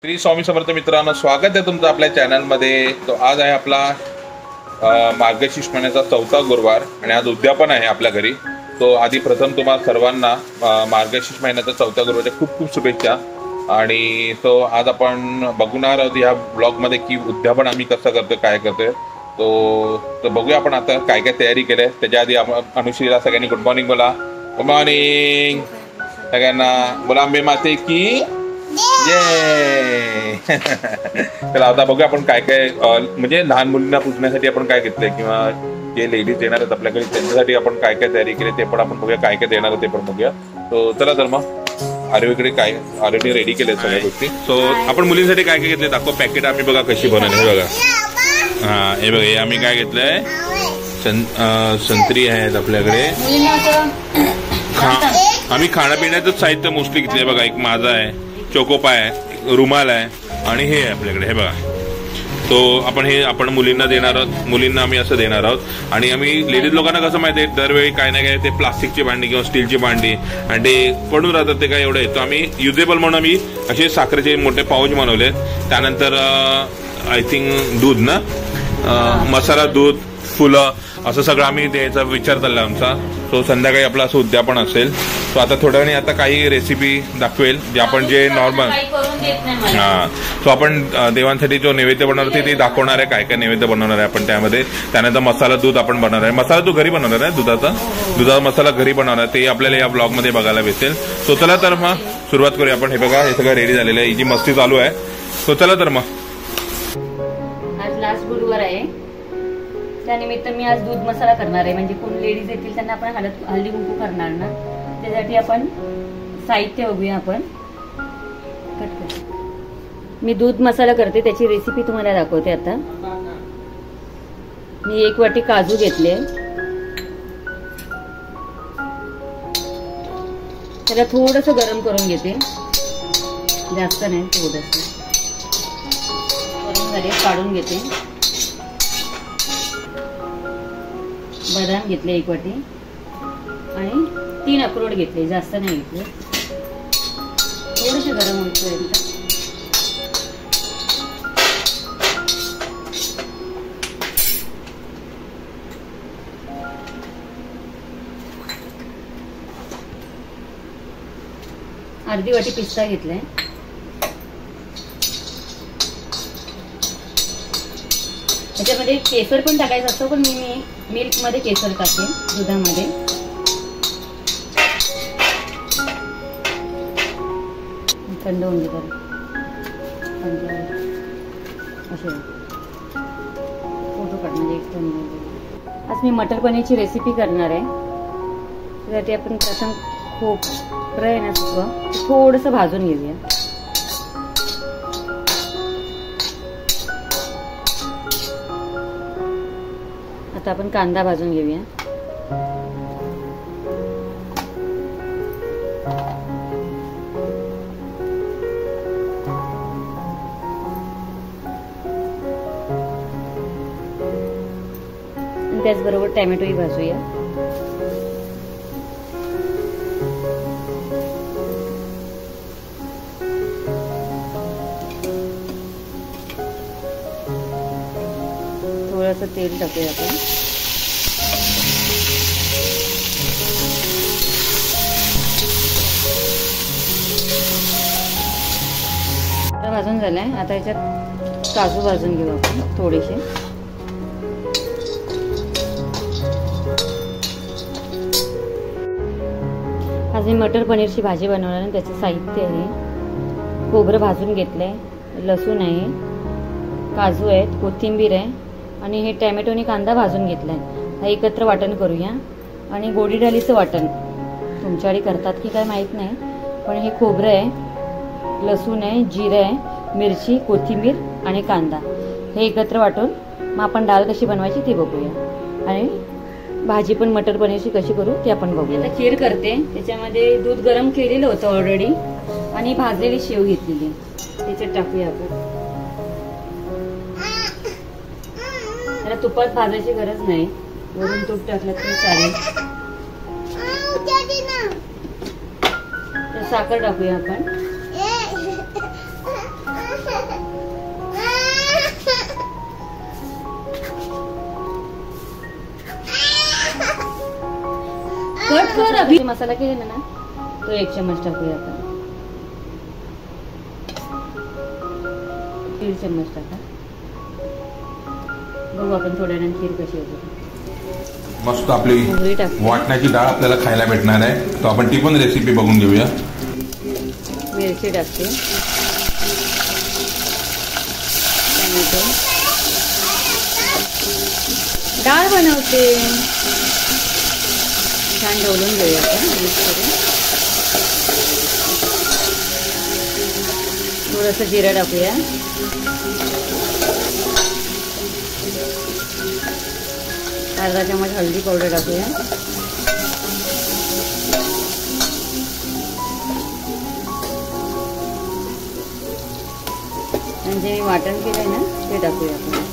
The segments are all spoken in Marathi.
श्री स्वामी समर्थ मित्रांनो, स्वागत आहे तुमचं आपल्या चॅनलमध्ये। तो आज आहे आपला मार्गशीर्ष महिन्याचा 4था गुरुवार आणि आज उद्यापन आहे आपल्या घरी। तो आधी प्रथम तुम्हा सर्वांना मार्गशीर्ष महिन्याचा 4था गुरुवारच्या खूप खूप शुभेच्छा। आणि तो आज आपण बघणार आहोत या ब्लॉगमध्ये की उद्यापन आम्ही कसं करतो, काय करतोय। तो बघूया आपण आता काय काय तयारी केली आहे। त्याच्या आधी अनुश्रीला सगळ्यांनी गुड मॉर्निंग बोला। गुड मॉर्निंग सगळ्यांना, बोला अंबे माते की जय। चला आता बघूया आपण काय काय म्हणजे लहान मुलींना पुजण्यासाठी आपण काय घेतलंय किंवा जे लेडीज येणार आहेत आपल्याकडे त्यांच्यासाठी आपण काय काय तयारी केली ते पण आपण बघूया, काय काय देणार ते पण बघूया। तो चला तर मग आरोग्यकडे काय आरोग्य रेडी केले सगळ्या गोष्टी। सो आपण मुलींसाठी काय काय घेतले दाखव। पॅकेट आम्ही बघा कशी बनवली हे बघा। हा हे बघा, हे आम्ही काय घेतलंय, संत्री आहेत आपल्याकडे। आम्ही खाण्यापिण्याचं साहित्य मोस्टली घेतलंय बघा। एक माझा आहे, चोकोपाय आहे, रुमाल आहे आणि हे आहे आपल्याकडे हे बघा। तो आपण मुलींना देणार आहोत, मुलींना आम्ही असं देणार आहोत। आणि आम्ही लेडीज लोकांना कसं माहिती आहे, दरवेळी काय ना काय ते प्लास्टिकची भांडी किंवा स्टीलची भांडी आणि ते पडून राहतात, ते काय एवढे तो आम्ही युजेबल म्हणून आम्ही असे साखरेचे मोठे पाऊच बनवले। त्यानंतर आय थिंक दूध ना, मसाला दूध, फुलं असं सगळं आम्ही द्यायचा विचार चालला आमचा। सो संध्याकाळी आपलं असं उद्यापन असेल। सो आता थोड्या वेळाने आता काही रेसिपी दाखवेल जे आपण जे नॉर्मल सो आपण देवांसाठी जो नैवेद्य बनवणार ते दाखवणार आहे, काय काय नैवेद्य बनवणार आहे आपण त्यामध्ये। त्यानंतर मसाला दूध आपण बनवणार आहे, मसाला दूध घरी बनवणार आहे, दुधाचा मसाला घरी बनवणार आहे, ते आपल्याला या ब्लॉग मध्ये बघायला भेटेल। सो चला तर मग सुरुवात करूया आपण। हे बघा, हे सगळं रेडी झालेलं आहे, ही जी मस्ती चालू आहे। सो चला तर मग आज लास्ट गुरुवार आहे, त्यानिमित्त मी आज दूध मसाला करणार आहे। म्हणजे कोण लेडीज येतील त्यांना आपण हळदी कुंकू करणार ना, त्यासाठी आपण साहित्य बघूया आपण। मी दूध मसाला करते, त्याची रेसिपी तुम्हाला दाखवते आता। मी 1 वाटी काजू घेतले, त्याला थोडस गरम करून घेते, जास्त नाही, थोडस गरम झाले काढून घेते। बदाम घेतले 1 वाटी आणि 3 अक्रोड घेतले, जास्त नाही घेतले, थोडेसे गरम होईपर्यंत। अर्धी वाटी पिस्ता घेतलाय, त्याच्यामध्ये केसर पण टाकायचं असतं, पण मी मिल्क मध्ये केसर टाकेन, दुधामध्ये। थंड होऊन दे बरं, असे फोटो काढ म्हणजे थंड। आज मी मटर पनीरची रेसिपी करणार आहे। त्यासाठी आपण प्रथम खोबरं आहे ना थोडंसं भाजून घेऊया। आता आपण कांदा भाजून घेऊया। त्याचबरोबर टोमॅटोही भाजूया। थोडंसं तेल टाकूया आपण। भाजून झालाय, आता याच्यात काजू भाजून घेऊ आपण थोडेसे। आज मी मटर पनीरची भाजी बनवणार आहे। त्याचे साहित्य आहे, खोबरं भाजून घेतलंय, लसूण आहे, काजू आहेत, कोथिंबीर आहे आणि हे टोमॅटो आणि कांदा भाजून घेतलाय। हा एकत्र वाटण करूया। आणि गोडी डाळीचं वाटण तुमच्याकडे करतात की काय माहित नाही, पण हे खोबरं आहे, लसूण आहे, जिरं आहे, मिरची, कोथिंबीर आणि कांदा हे एकत्र वाटून मग आपण डाळ कशी बनवायची ते बघूया। आणि भाजी पण मटर पनीरची कशी करू ते आपण बघूया। आता खीर करते, त्याच्यामध्ये दूध गरम केलेलं होतं ऑलरेडी आणि भाजलेली शेव घेतलेली, त्याच्यात टाकूया आपण। त्याला तुपात भाजायची गरज नाही, वरून तूप टाकलं तरी चालेल। साखर टाकूया आपण। मसाला केलेला ना तो 1 चम्मच टाकूया आपण. 1.5 चम्मच टाका. बघू आपण थोड्या वेळाने खीर कशी होते. मस्त आपली वाटण्याची डाळ आपल्याला खायला भेटणार आहे. तो आपण ती पण रेसिपी बघून घेऊया. मिरची टाकते, टोमॅटो, डाळ बनवते. छान ढवलून घेऊया आपण मिक्स करून. थोडंसं जिरं टाकूया. अर्धा चम्मच हळदी पावडर टाकूया. आणि जे वाटण केलंय ना ते टाकूया आपण.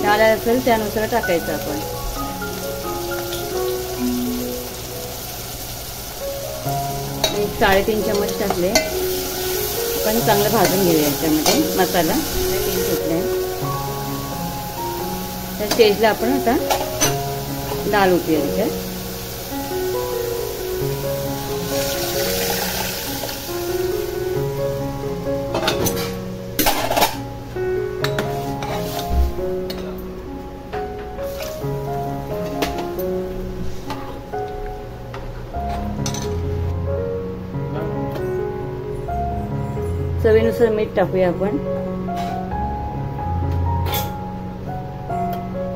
डाळ असेल त्यानुसार टाकायचं आपण. एक 3.5 चम्मच टाकले. पण चांगलं भाजून घेऊया याच्यामध्ये मसाला. तेल सुटलंय. त्या स्टेजला आपण आता डाळ उठूया त्याच्यात. चवीनुसार मीठ टाकूया आपण.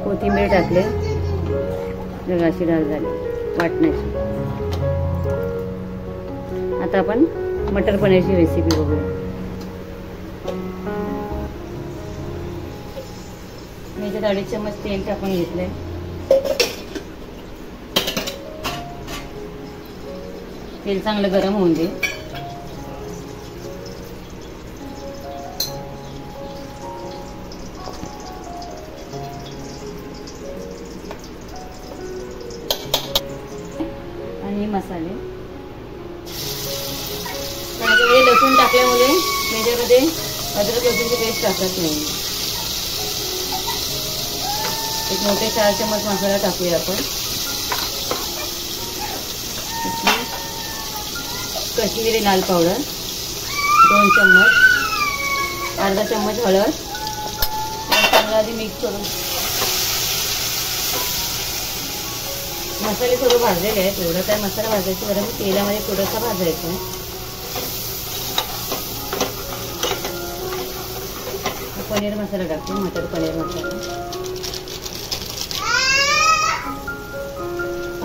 कोथिंबीर टाकले. रगाची डाळ झाली वाटण्याची. आता आपण मटर पनीरची रेसिपी बघूया. मी इथे 2.5 चम्मच तेल टाकून घेतलंय. तेल चांगलं गरम होऊन दे. आणि मसाले लसूण टाकल्यामुळे त्याच्यामध्ये अद्रक लसूणची पेस्ट टाकत नाही. एक मोठे 4 चम्मच मसाला टाकूया आपण. काश्मीरी लाल पावडर 2 चम्मच. अर्धा चम्मच हळद. चांगलं आधी मिक्स करून मसाले थोडं भाजलेले आहेत. एवढं काय मसाला भाजायचं बरं. तेलामध्ये थोडंसं भाजायचं. पनीर मसाला टाकते. मटर पनीर मसाला.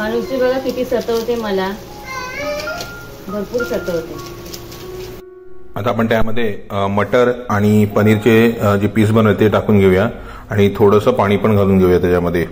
अनुश्री बघा किती सतवते मला. भरपूर सतवते. आता आपण त्यामध्ये मटर आणि पनीरचे जे पीस बनवते ते टाकून घेऊया आणि थोडंसं पाणी पण घालून घेऊया त्याच्यामध्ये.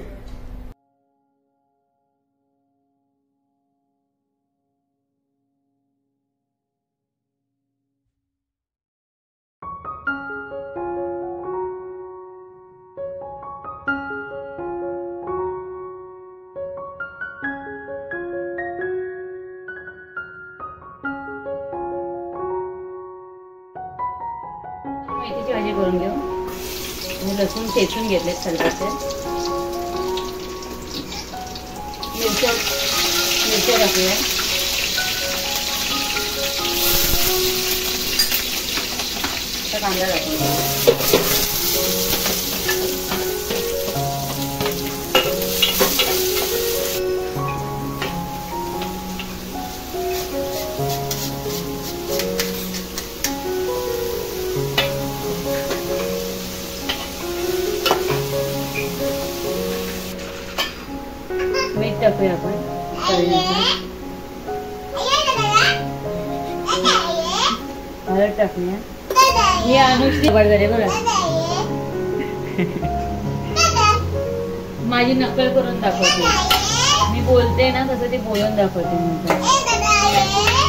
मेथीची भाजी करून घेऊ. लसूण ठेचून घेतले खलबत्ते. मिरच्या टाकूया. कांदा टाकूया. मीठ टाकूया आपण. हळद टाकूया. ही अनुश्री झाले बरं. माझी नक्कल करून दाखवते. मी बोलते ना तसं ती बोलून दाखवते.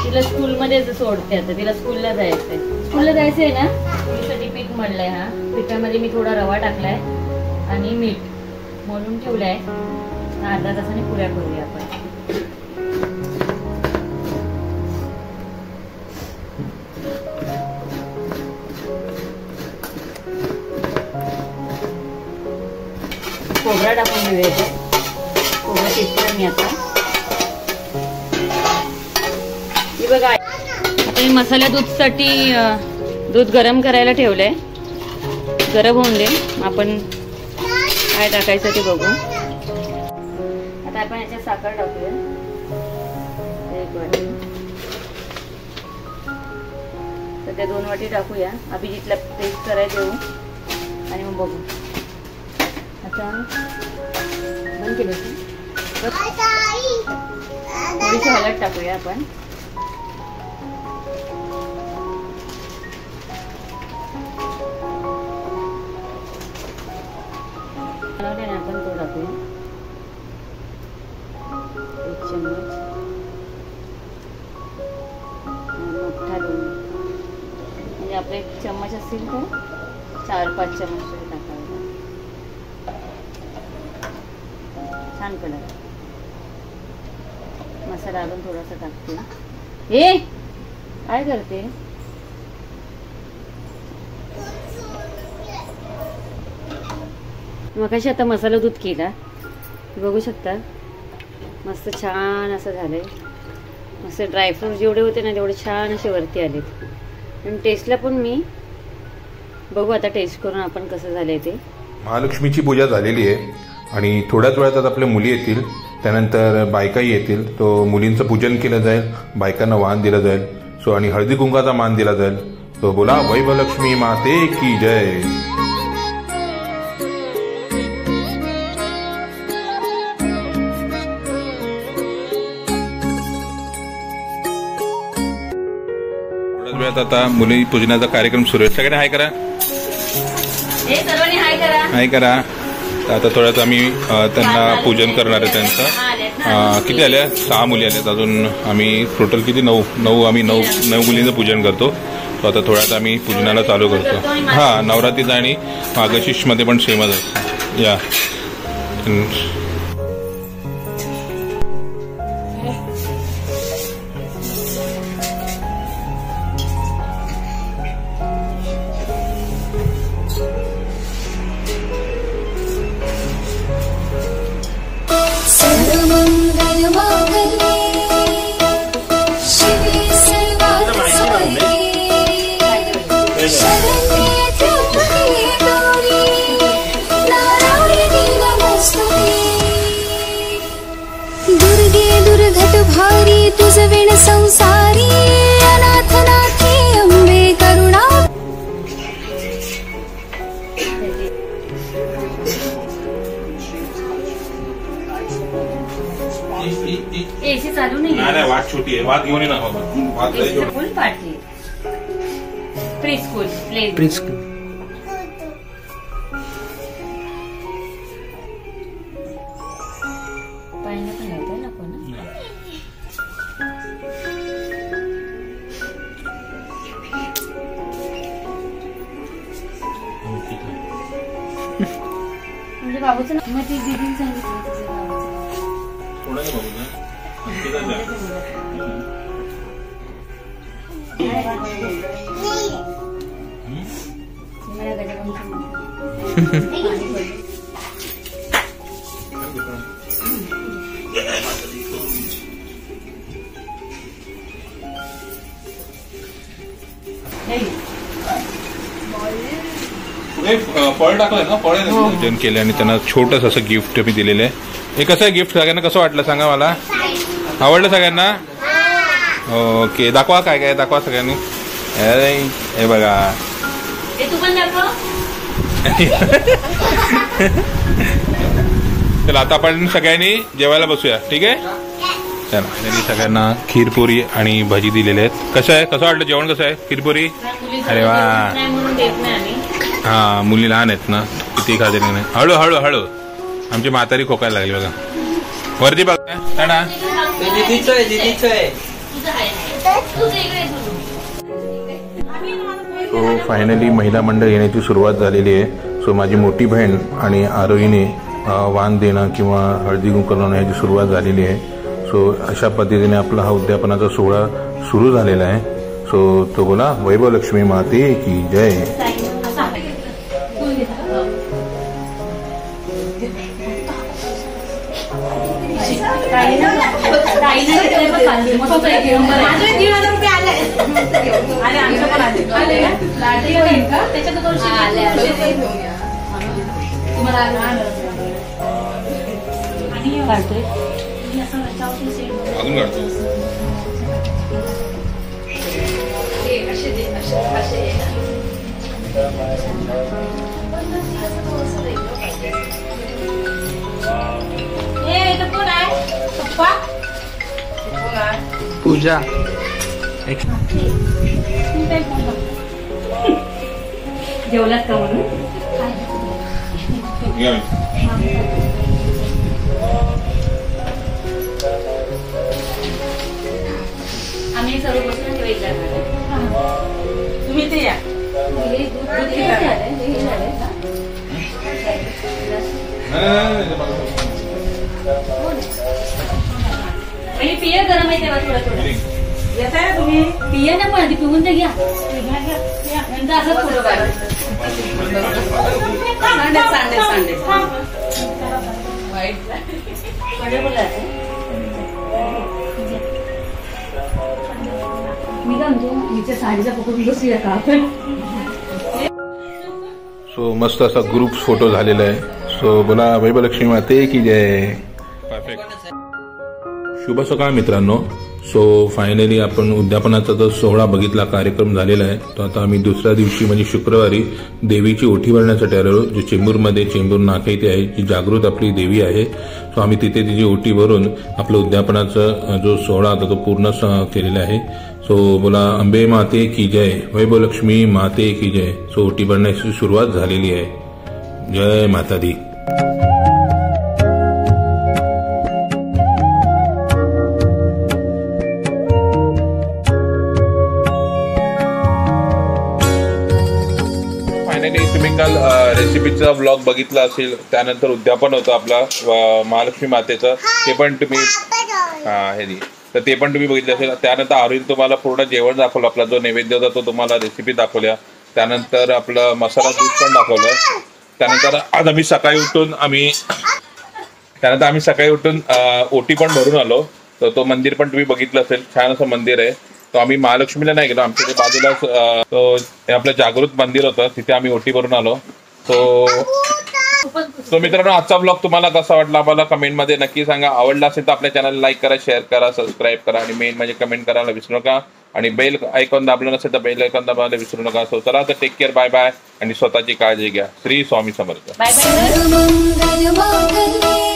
तिला स्कूलमध्ये सोडते. आता तिला स्कूलला जायचंय. स्कूलला जायचंय ना. तिच्यासाठी पीठ मळलंय. हा पिठामध्ये मी थोडा रवा टाकलाय आणि मीठ मळून ठेवलंय. अर्धा तासाने पुऱ्या करूया आपण. खोबरा टाकून घेऊया. खोबरं शिजणार मी आता. हे बघा आता मी मसाला दूधसाठी दूध गरम करायला ठेवलंय. गरम होऊन दे, आपण काय टाकायचं ते बघू. आता आपण याच्यात साखर टाकूया. 1 वाटी, सध्या 2 वाटी टाकूया. अभिजितला टेस्ट करायला देऊ आणि मग बघू. आता बंद केलं, थोडीशी हळद टाकूया आपण. आपण तो टाकूया 1 चम्मच. मोठा 2 म्हणजे आपले 1 चम्मच असतील तर 4-5 चम्मच तरी टाकायला. छान कलर. मसाला अजून थोडासा टाकते. हे काय करते? मगाशी आता मसाला दूध केला, बघू शकता. मस्त छान असं झालंय. मस्त ड्रायफ्रूट जेवढे होते ना तेवढे छान असे वरती आलेत. आणि टेस्टला पण मी बघू आता टेस्ट करून आपण कसं झालंय ते. महालक्ष्मीची पूजा झालेली आहे आणि थोड्याच वेळात आपल्या मुली येतील, त्यानंतर बायकाही येतील. तो मुलींचं पूजन केलं जाईल, बायकांना वाण दिलं जाईल. सो आणि हळदी कुंकाचा मान दिला जाईल. तो बोला वैभवलक्ष्मी माते की जय. आता मुली पूजनाचा कार्यक्रम सुरू आहे. सगळ्यांनी हाय करा, हाय करा. आता थोड्यात आम्ही त्यांना पूजन करणार आहे. त्यांचं किती आल्या? 6 मुली आल्यात. अजून आम्ही टोटल किती 9 आम्ही 9 मुलींचं पूजन करतो. तो आता थोड्यात आम्ही पूजनाला चालू करतो. हां, नवरात्रीचा आणि मार्गशीर्ष मध्ये पण सेमच असतो. या भारी तुझ विण संसारी अनाथ नाथी अंबे करुणा. एसी चालू नाही. वाट छोटी आहे, वाट घेऊन ये ना. फुल party pre school play school. पाहिलं पण येतं ना कोण. म्हणजे बाबूचं ना मग ती दीदीने सांगितलं तुझ्या फळ टाकलंय ना, फळ पूजन केले आणि त्यांना छोटस असं गिफ्ट मी दिलेलं आहे. हे कसं आहे गिफ्ट? सगळ्यांना कसं वाटलं सांगा मला. आवडलं सगळ्यांना? ओके, दाखवा काय काय दाखवा सगळ्यांनी. अरे हे बघा, चला आता आपण सगळ्यांनी जेवायला बसूया. ठीक आहे, चला. त्यांनी सगळ्यांना खीरपुरी आणि भजी दिलेले आहेत. कसं आहे, कसं वाटलं जेवण? कसं आहे खीरपुरी? अरे वा. हा, मुली लहान आहेत ना, किती खाते नाही. हळू हळू हळू आमची म्हातारी खोकायला लागली बघा. वरती बघा. सो फायनली महिला मंडळ येण्याची सुरुवात झालेली आहे. सो माझी मोठी बहीण आणि आरोहीने वाण देणं किंवा हळदी कुंकू याची सुरुवात झालेली आहे. सो अशा पद्धतीने आपला हा उद्यापनाचा सोहळा सुरू झालेला आहे. सो तो बोला वैभवलक्ष्मी माते की जय. अजून काढतो. पूजा जेवलात का म्हणून आम्ही सर्व बसून ठेवायचं. तुम्ही ते या पिया गरम आहे तेव्हा थोडं थोडं येत आहे. तुम्ही पिया ना पण आधी पिऊन तर घ्या नंतर असं थोडं काढायचं. मी का म्हणजे हिच्या साडीचा पकडून बसूया का आपण. सो मस्त असा ग्रुप फोटो झालेला आहे. सो बोला वैभवलक्ष्मी माते की जय. परफेक्ट. शुभ सकाळ मित्रांनो. सो फायनली आपण उद्यापनाचा जो सोहळा बघितला, कार्यक्रम झालेला आहे. तो आता आम्ही दुसऱ्या दिवशी म्हणजे शुक्रवारी देवीची ओटी भरण्यासाठी आलेलो, जो चेंबूरमध्ये चेंबूर नाका इथे आहे, जी जागृत आपली देवी आहे. सो आम्ही तिथे तिची ओटी भरून आपलं उद्यापनाचा जो सोहळा होता तो पूर्ण केलेला आहे. सो बोला अंबे माते की जय, वैभवलक्ष्मी माते की जय. सो ओटी भरण्याची सुरुवात झालेली आहे. जय माता दी. तुम्ही काल रेसिपीचा ब्लॉग बघितला असेल. त्यानंतर उद्यापन होतं आपला महालक्ष्मी मातेचं, ते पण तुम्ही तर ते पण तुम्ही बघितलं असेल. त्यानंतर आरुण तुम्हाला पूर्ण जेवण दाखवलं, आपला जो नैवेद्य होता तो तुम्हाला रेसिपी दाखवल्या. त्यानंतर आपलं मसाला दूध पण दाखवलं. त्यानंतर आज आम्ही सकाळी उठून ओटी पण भरून आलो. तर तो मंदिर पण तुम्ही बघितलं असेल, छान असं मंदिर आहे. तो आम्ही महालक्ष्मीला नाही गेलो, आमच्या इथे बाजूला तो आपलं जागृत मंदिर होतं, तिथे आम्ही ओटी भरून आलो. तो मित्रांनो आजचा ब्लॉग तुम्हाला कसा वाटला आम्हाला कमेंटमध्ये नक्की सांगा. आवडला असेल तर आपल्या चॅनलला लाईक करा, शेअर करा, सबस्क्राईब करा आणि मेन म्हणजे कमेंट करायला विसरू नका. आणि बेल आयकॉन दाबलं नसेल तर बेल आयकॉन दाबायला विसरू नका. सो चला तर टेक केअर, बाय बाय आणि स्वतःची काळजी घ्या. श्री स्वामी समर्थ. Bye bye.